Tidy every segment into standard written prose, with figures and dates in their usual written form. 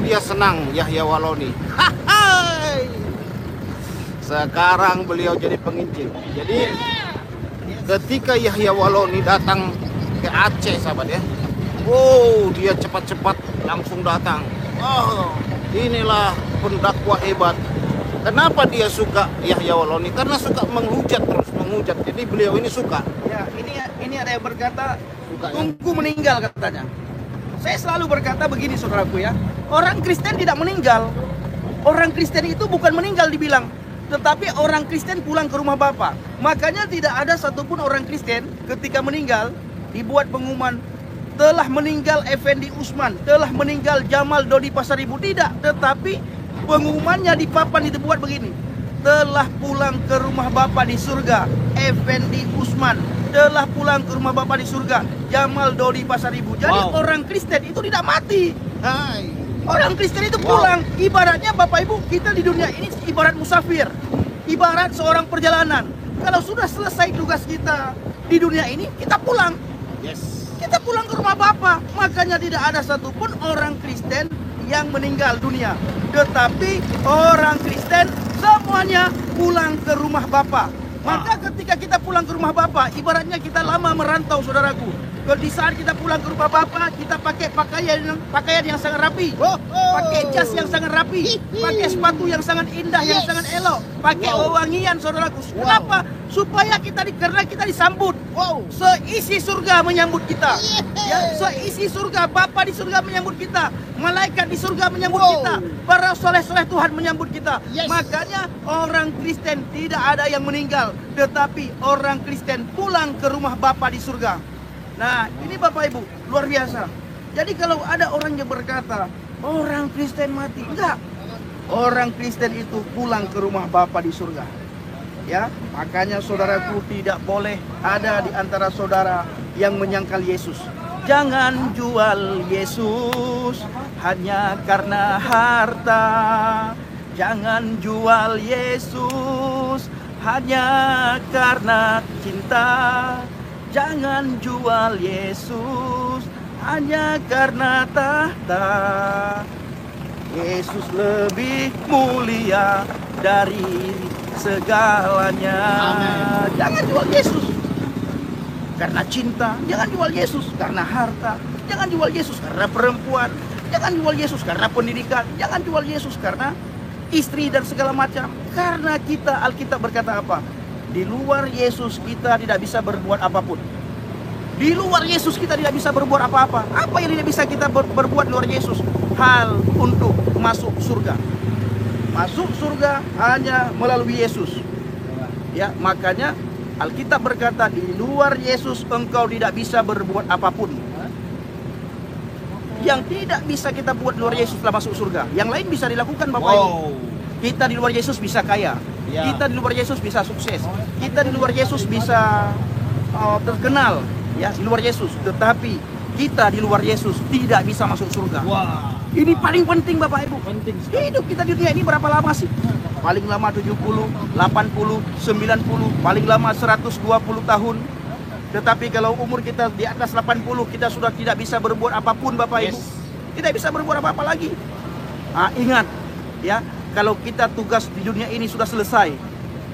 dia senang, Yahya Waloni. Hai. Sekarang beliau jadi penginjil. Jadi ketika Yahya Waloni datang ke Aceh, sahabat ya, oh, dia cepat-cepat langsung datang. Oh, inilah pendakwah hebat. Kenapa dia suka Yahya Waloni? Karena suka menghujat, terus menghujat. Jadi beliau ini suka. Ya, ini ada yang berkata Suka, ya? tunggu meninggal katanya. Saya selalu berkata begini saudaraku ya, orang Kristen tidak meninggal. Orang Kristen itu bukan meninggal dibilang, tetapi orang Kristen pulang ke rumah Bapa. Makanya tidak ada satupun orang Kristen ketika meninggal dibuat pengumuman telah meninggal Effendi Usman, telah meninggal Jamal Dodi Pasaribu. Tidak, tetapi pengumumannya di papan itu buat begini, telah pulang ke rumah Bapa di surga Effendi Usman, telah pulang ke rumah Bapa di surga Jamal Dodi Pasaribu. Jadi orang Kristen itu tidak mati. Hai. Orang Kristen itu pulang. Ibaratnya Bapak Ibu, kita di dunia ini ibarat musafir, ibarat seorang perjalanan. Kalau sudah selesai tugas kita di dunia ini, kita pulang. Yes. Kita pulang ke rumah Bapa. Makanya tidak ada satupun orang Kristen yang meninggal dunia, tetapi orang Kristen semuanya pulang ke rumah Bapa. Maka ketika kita pulang ke rumah Bapa, ibaratnya kita lama merantau, saudaraku. Di saat kita pulang ke rumah Bapa, kita pakai pakaian yang sangat rapi, pakai jas yang sangat rapi, pakai sepatu yang sangat indah, yang sangat elok, pakai wewangian, saudaraku. Kenapa? Supaya karena kita disambut. Seisi surga menyambut kita. Ya, seisi surga, Bapa di surga menyambut kita, malaikat di surga menyambut kita, para soleh-soleh Tuhan menyambut kita. Makanya orang Kristen tidak ada yang meninggal, tetapi orang Kristen pulang ke rumah Bapa di surga. Nah, ini Bapak Ibu, luar biasa. Jadi kalau ada orang yang berkata, orang Kristen mati, enggak. Orang Kristen itu pulang ke rumah Bapa di surga. Ya, makanya saudaraku tidak boleh ada di antara saudara yang menyangkal Yesus. Jangan jual Yesus hanya karena harta. Jangan jual Yesus hanya karena cinta. Jangan jual Yesus hanya karena tahta. Yesus lebih mulia dari segalanya. Amen. Jangan jual Yesus karena cinta. Jangan jual Yesus karena harta. Jangan jual Yesus karena perempuan. Jangan jual Yesus karena pendidikan. Jangan jual Yesus karena istri dan segala macam. Karena kita, Alkitab berkata apa? Di luar Yesus kita tidak bisa berbuat apapun. Di luar Yesus kita tidak bisa berbuat apa-apa. Apa yang tidak bisa kita berbuat di luar Yesus? Hal untuk masuk surga. Masuk surga hanya melalui Yesus. Ya, makanya Alkitab berkata di luar Yesus engkau tidak bisa berbuat apapun. Yang tidak bisa kita buat di luar Yesus telah masuk surga. Yang lain bisa dilakukan Bapak Ibu. Kita di luar Yesus bisa kaya. Kita di luar Yesus bisa sukses. Kita di luar Yesus bisa terkenal, ya, di luar Yesus. Tetapi kita di luar Yesus tidak bisa masuk surga. Ini paling penting Bapak Ibu. Hidup kita di dunia ini berapa lama sih? Paling lama 70, 80, 90, paling lama 120 tahun. Tetapi kalau umur kita di atas 80, kita sudah tidak bisa berbuat apapun Bapak Ibu. Tidak bisa berbuat apa-apa lagi. Ingat, ya, kalau kita tugas di dunia ini sudah selesai,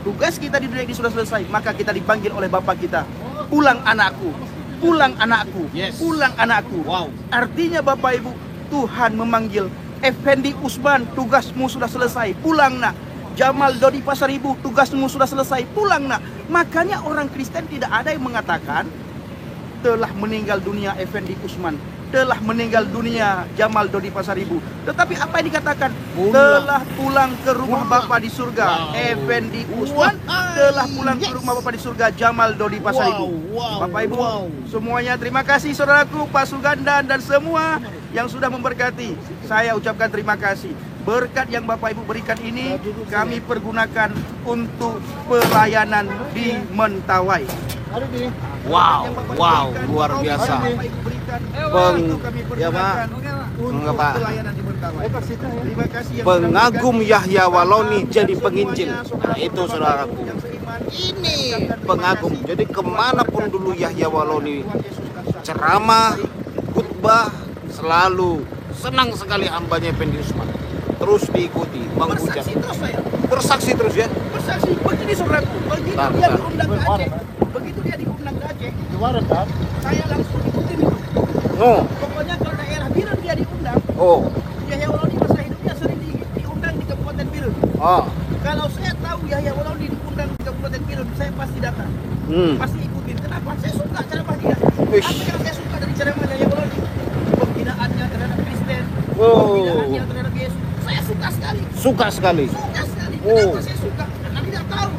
tugas kita di dunia ini sudah selesai, maka kita dipanggil oleh Bapa kita. Pulang anakku, pulang anakku, pulang anakku. Artinya Bapak Ibu, Tuhan memanggil Effendi Usman, tugasmu sudah selesai, pulang nak. Jamal Dodi Pasaribu, tugasmu sudah selesai, pulang nak. Makanya orang Kristen tidak ada yang mengatakan telah meninggal dunia Effendi Usman, telah meninggal dunia Jamal Dodi Pasaribu. Tetapi apa yang dikatakan? Telah pulang ke rumah Bapa di surga Effendi Usman, telah pulang ke rumah Bapa di surga Jamal Dodi Pasaribu. Bapak Ibu semuanya, terima kasih saudaraku, Pak Sugandan dan semua yang sudah memberkati. Saya ucapkan terima kasih. Berkat yang Bapak Ibu berikan ini kami pergunakan untuk pelayanan di Mentawai. Wow, luar biasa. Pengagum Yahya Waloni jadi penginjil. Nah, itu saudaraku. Ini pengagum. Jadi kemanapun dulu Yahya Waloni ceramah, khutbah, selalu senang sekali hambanya Effendi Usman. Terus diikuti, menghujat. Bersaksi terus saya. Bersaksi terus ya. Bersaksi begini saudaraku. Begitu Bentar, dia bentar. diundang ke Aceh, begitu dia diundang ke Aceh, Gimana kan? saya langsung ikutin itu. Oh, Pokoknya kalau daerah Biren dia diundang, oh, Yahya Walaudi masa hidupnya sering diundang di Kabupaten Biren. ah, Kalau saya tahu Yahya Walaudi diundang di Kabupaten Biren, saya pasti datang. Pasti ikutin. Kenapa? Saya suka ceramah dia. Wish. Apa yang saya suka dari ceramah Yahya Walaudi? Pembinaannya terhadap Kristen, Oh. pembinaannya terhadap Yesus. Saya suka sekali. suka sekali. Suka sekali. Oh. Kenapa saya suka? Karena tidak tahu.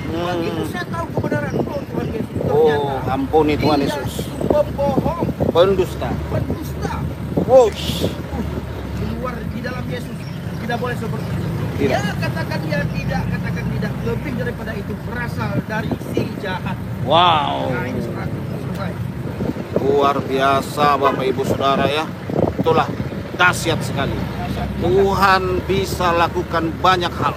Begitu saya tahu kebenaran Tuhan Yesus. Oh, Ternyata ampuni Tuhan dia Yesus. pembohong, Pendusta. pendusta. Wush. Di luar, di dalam Yesus tidak boleh seperti itu. Tidak. Ya katakan dia tidak, katakan tidak. Lebih daripada itu berasal dari si jahat. Wow. Nah ini surat selesai. Luar biasa Bapak Ibu Saudara ya. Itulah dahsyat sekali. Tuhan bisa lakukan banyak hal.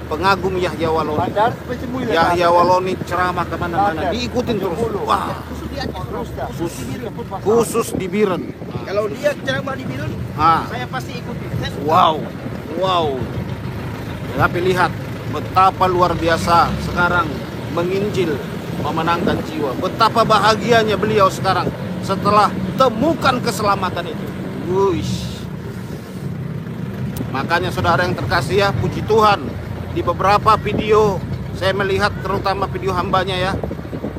Pengagum Yahya Walaudi. Bandar seperti mulia. Yahya Walaudi ceramah kemana-mana, diikutin terus. Wah, Khusus di Aceh, khusus di Biren. khusus di Biren. Kalau dia ceramah di Biren, Ah, saya pasti ikuti. Saya suka. wow, wow. Tapi lihat betapa luar biasa sekarang menginjil, memenangkan jiwa. Betapa bahagianya beliau sekarang setelah temukan keselamatan itu. Wush. Makanya saudara yang terkasih ya, puji Tuhan. Di beberapa video saya melihat terutama video hambanya ya.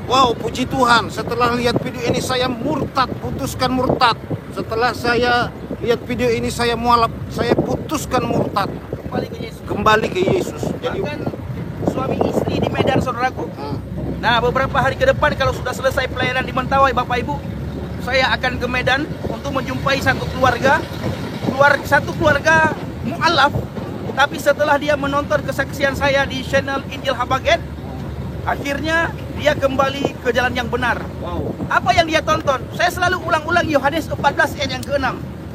Wow, puji Tuhan. Setelah lihat video ini saya murtad, putuskan murtad. Setelah saya lihat video ini saya mualaf, saya putuskan murtad. Kembali ke Yesus. Kembali ke Yesus. Jadi Bahkan suami istri di Medan saudaraku. Nah beberapa hari ke depan kalau sudah selesai pelayanan di Mentawai Bapak Ibu, saya akan ke Medan untuk menjumpai satu keluarga mu'alaf. Tapi setelah dia menonton kesaksian saya di channel Injil Habaget, akhirnya dia kembali ke jalan yang benar. wow. Apa yang dia tonton? Saya selalu ulang-ulang Yohanes 14 ayat yang ke-6.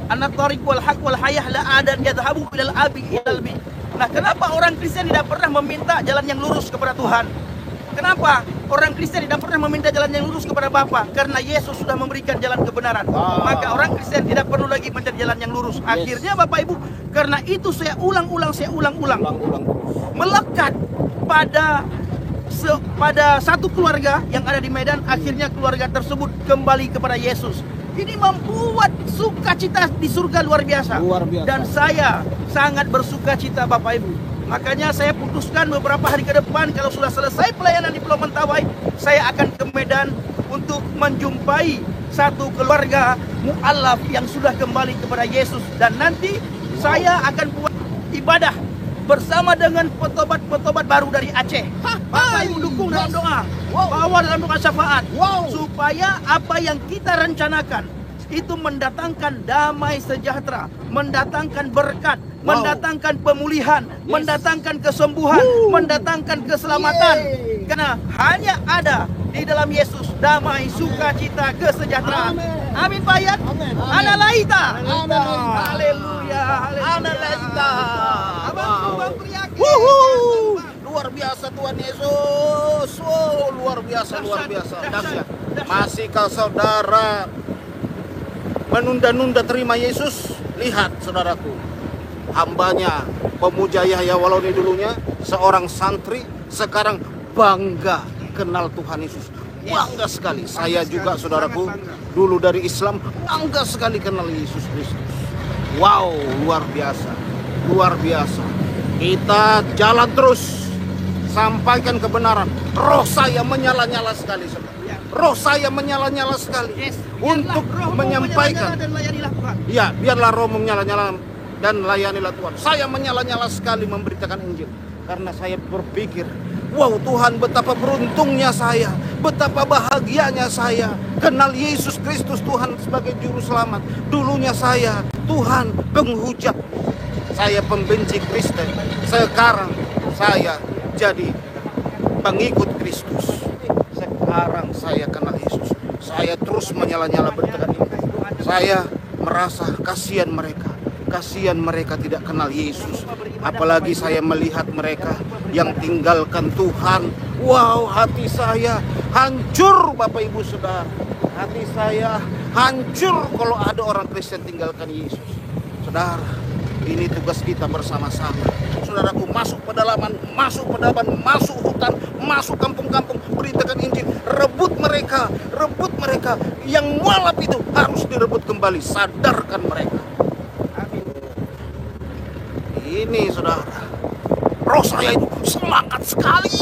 Anak tariq wal haq wal hayah la adan yadhhabu ilal abi ilal bi. Nah, kenapa orang Kristen tidak pernah meminta jalan yang lurus kepada Tuhan? Kenapa orang Kristen tidak pernah meminta jalan yang lurus kepada Bapa? Karena Yesus sudah memberikan jalan kebenaran. Maka orang Kristen tidak perlu lagi mencari jalan yang lurus. Akhirnya Bapak Ibu, karena itu saya ulang-ulang Ulang-ulang terus. melekat pada satu keluarga yang ada di Medan. Akhirnya keluarga tersebut kembali kepada Yesus. Ini membuat sukacita di surga luar biasa. Luar biasa. Dan saya sangat bersukacita Bapak Ibu. Makanya saya putuskan beberapa hari ke depan kalau sudah selesai pelayanan di Pulau Mentawai, saya akan ke Medan untuk menjumpai satu keluarga mu'alaf yang sudah kembali kepada Yesus. Dan nanti saya akan buat ibadah bersama dengan petobat-petobat baru dari Aceh. Bapak Ibu dukung dalam doa, bawa dalam doa syafaat, supaya apa yang kita rencanakan itu mendatangkan damai sejahtera, mendatangkan berkat, mendatangkan pemulihan, mendatangkan kesembuhan, mendatangkan keselamatan. Karena hanya ada di dalam Yesus damai, sukacita, kesejahteraan. Amin Pak Ayat. Analaita. Haleluya. Analaita. Abang teriak. Luar biasa Tuhan Yesus. Wow, luar biasa, luar biasa. Dahsyat. Masihkah saudara menunda-nunda terima Yesus? Lihat saudaraku, hambanya pemuja Yahya Walaudi dulunya seorang santri, sekarang bangga kenal Tuhan Yesus. Bangga sekali. Saya juga saudaraku dulu dari Islam bangga sekali kenal Yesus Kristus. Wow, luar biasa. Luar biasa. Kita jalan terus, sampaikan kebenaran. Roh saya menyala-nyala sekali saudara. Roh saya menyala-nyala sekali untuk menyampaikan. Dan layanilah Tuhan. Ya, biarlah roh menyala-nyala dan layanilah Tuhan. Saya menyala-nyala sekali memberitakan Injil. Karena saya berpikir, wow Tuhan, betapa beruntungnya saya, betapa bahagianya saya kenal Yesus Kristus Tuhan sebagai juru selamat. Dulunya saya Tuhan penghujat, saya pembenci Kristen. Sekarang saya jadi pengikut Kristus. Sekarang saya kenal Yesus. Saya terus menyala-nyala beritakan Injil. Saya merasa kasihan mereka. Kasihan mereka tidak kenal Yesus. Apalagi saya melihat mereka yang tinggalkan Tuhan. Wow, hati saya hancur Bapak Ibu Saudara. Hati saya Hancur kalau ada orang Kristen tinggalkan Yesus. Saudara, ini tugas kita bersama-sama. Saudaraku, masuk pedalaman, masuk hutan, masuk kampung-kampung, beritakan Injil, rebut mereka. Yang mualaf itu harus direbut kembali, sadarkan mereka. Amin. Ini saudara, roh saya itu semangat sekali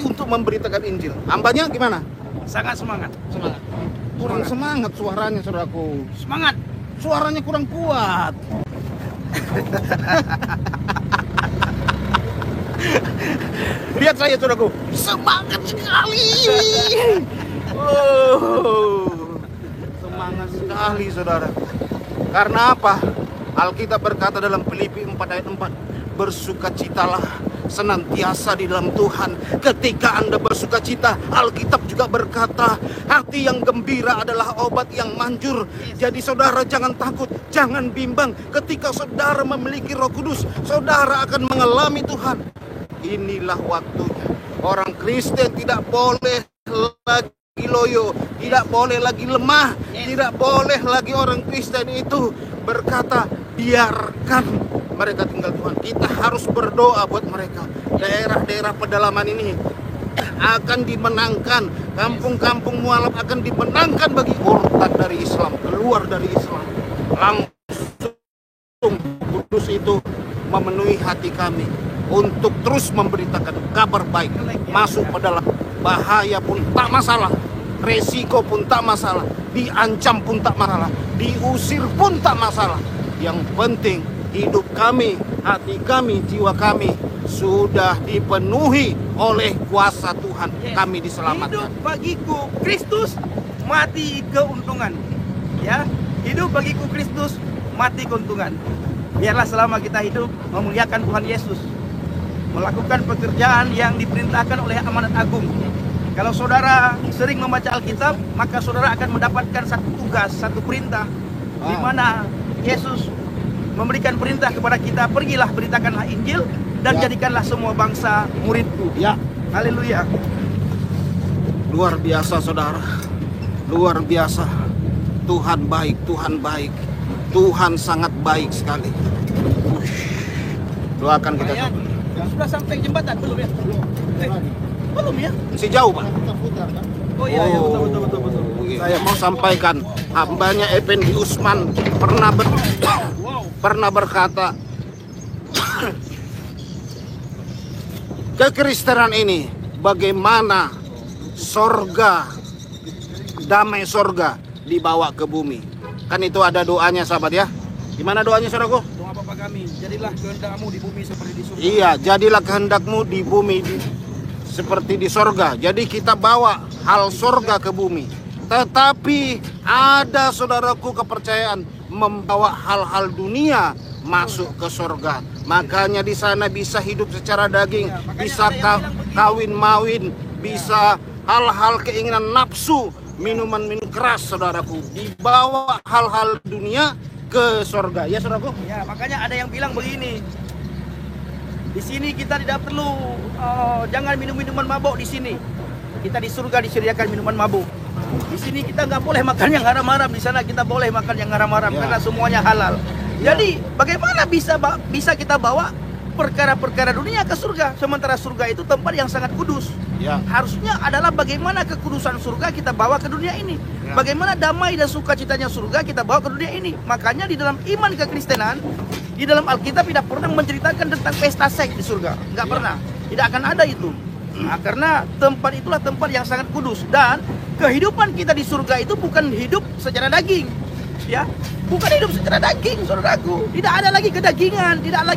untuk memberitakan Injil. Hambanya gimana? Sangat semangat. Kurang semangat suaranya, saudaraku. Semangat. Suaranya kurang kuat. Lihat saya, saudaraku, semangat sekali. Semangat sekali, saudara. Karena apa? Alkitab berkata dalam Filipi 4 ayat 4, bersukacitalah senantiasa di dalam Tuhan. Ketika Anda bersukacita, Alkitab juga berkata, hati yang gembira adalah obat yang manjur. Jadi saudara jangan takut, jangan bimbang. Ketika saudara memiliki Roh Kudus, saudara akan mengalami Tuhan. Inilah waktunya. Orang Kristen tidak boleh lagi loyo, tidak boleh lagi lemah, tidak boleh lagi orang Kristen itu berkata, biarkan mereka tinggal Tuhan. Kita harus berdoa buat mereka. Daerah-daerah pedalaman ini akan dimenangkan. Kampung-kampung mualaf akan dimenangkan bagi murtad dari Islam, keluar dari Islam. Langsung Kudus itu memenuhi hati kami untuk terus memberitakan kabar baik. Masuk ke dalam bahaya pun tak masalah, resiko pun tak masalah, diancam pun tak masalah, diusir pun tak masalah. Yang penting hidup kami, hati kami, jiwa kami sudah dipenuhi oleh kuasa Tuhan. Kami diselamatkan. Hidup bagiku Kristus, mati keuntungan. Ya, hidup bagiku Kristus, mati keuntungan. Biarlah selama kita hidup memuliakan Tuhan Yesus, melakukan pekerjaan yang diperintahkan oleh amanat agung. Kalau saudara sering membaca Alkitab, maka saudara akan mendapatkan satu tugas, satu perintah, di mana Yesus memberikan perintah kepada kita, pergilah beritakanlah Injil dan jadikanlah semua bangsa muridku. Ya, haleluya. Luar biasa, saudara. Luar biasa. Tuhan baik, Tuhan baik. Tuhan sangat baik sekali. Doakan kita. Ya, sudah sampai jembatan belum ya? Belum ya? Masih jauh, Pak. Oh iya, ya, betul. Saya mau sampaikan, hambanya Effendi Usman pernah berkata, kekristenan ini bagaimana sorga, damai sorga dibawa ke bumi. Kan itu ada doanya, sahabat ya. Gimana doanya, saudaraku? Doa Bapa kami, jadilah kehendakmu di bumi seperti di surga. Iya, jadilah kehendakmu di bumi seperti di sorga. Jadi kita bawa hal sorga ke bumi. Tetapi ada, saudaraku, kepercayaan membawa hal-hal dunia masuk ke sorga. Makanya di sana bisa hidup secara daging, bisa kawin mawin, bisa hal-hal keinginan nafsu, minuman keras, saudaraku. Dibawa hal-hal dunia ke sorga. Ya, saudaraku? Ya, makanya ada yang bilang begini. Di sini kita tidak perlu jangan minum minuman mabuk di sini. Kita di surga disediakan minuman mabuk. Di sini kita nggak boleh makan yang haram-haram, di sana kita boleh makan yang haram-haram karena semuanya halal. Jadi bagaimana bisa kita bawa perkara-perkara dunia ke surga, sementara surga itu tempat yang sangat kudus. Harusnya adalah bagaimana kekudusan surga kita bawa ke dunia ini. Bagaimana damai dan sukacitanya surga kita bawa ke dunia ini. Makanya di dalam iman kekristenan, di dalam Alkitab tidak pernah menceritakan tentang pesta seks di surga, nggak pernah. Tidak akan ada itu. Nah, karena tempat itulah tempat yang sangat kudus, dan kehidupan kita di surga itu bukan hidup secara daging, ya, bukan hidup secara daging, saudaraku. Tidak ada lagi kedagingan, tidak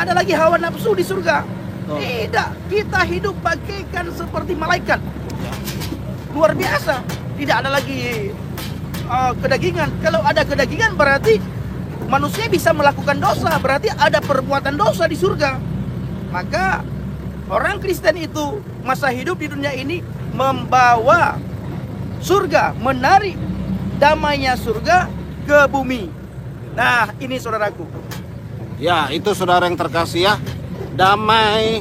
ada lagi hawa nafsu di surga. Tidak, kita hidup bagaikan seperti malaikat. Luar biasa. Tidak ada lagi kedagingan. Kalau ada kedagingan berarti manusia bisa melakukan dosa, berarti ada perbuatan dosa di surga. Maka orang Kristen itu masa hidup di dunia ini membawa surga, menarik damainya surga ke bumi. Nah, ini saudaraku. Ya, itu saudara yang terkasih ya. Damai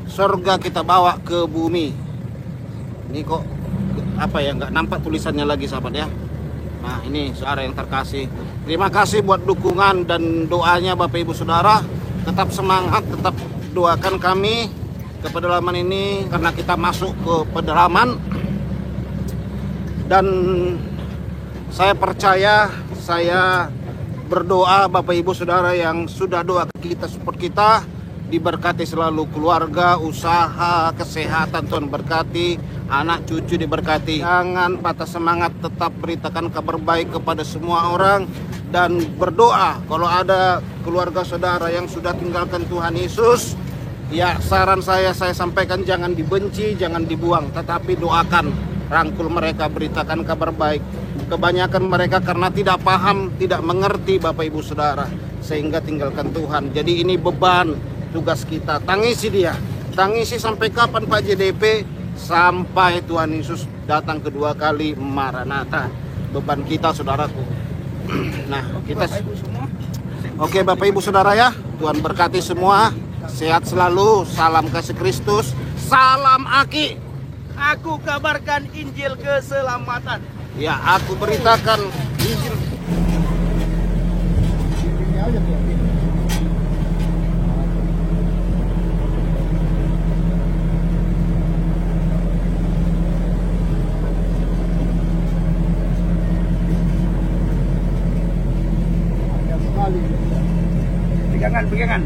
surga kita bawa ke bumi. Ini kok apa ya, nggak nampak tulisannya lagi, sahabat ya. Nah ini saudara yang terkasih, terima kasih buat dukungan dan doanya Bapak Ibu Saudara. Tetap semangat, tetap doakan kami ke pedalaman ini karena kita masuk ke pedalaman. Dan saya percaya, saya berdoa Bapak Ibu Saudara yang sudah doa kita, support kita, diberkati selalu keluarga, usaha, kesehatan Tuhan berkati, anak cucu diberkati. Jangan patah semangat, tetap beritakan kabar baik kepada semua orang dan berdoa. Kalau ada keluarga saudara yang sudah tinggalkan Tuhan Yesus, ya saran saya sampaikan, jangan dibenci, jangan dibuang, tetapi doakan, rangkul mereka, beritakan kabar baik. Kebanyakan mereka karena tidak paham, tidak mengerti Bapak Ibu Saudara, sehingga tinggalkan Tuhan. Jadi ini beban tugas kita, tangisi dia, tangisi sampai kapan Pak JDP? Sampai Tuhan Yesus datang kedua kali, Maranatha. Beban kita saudaraku. Nah kita oke Bapak Ibu Saudara ya, Tuhan berkati semua, sehat selalu, salam kasih Kristus, salam Aki. Aku kabarkan Injil keselamatan. Ya, aku beritakan Injil. Pegangan.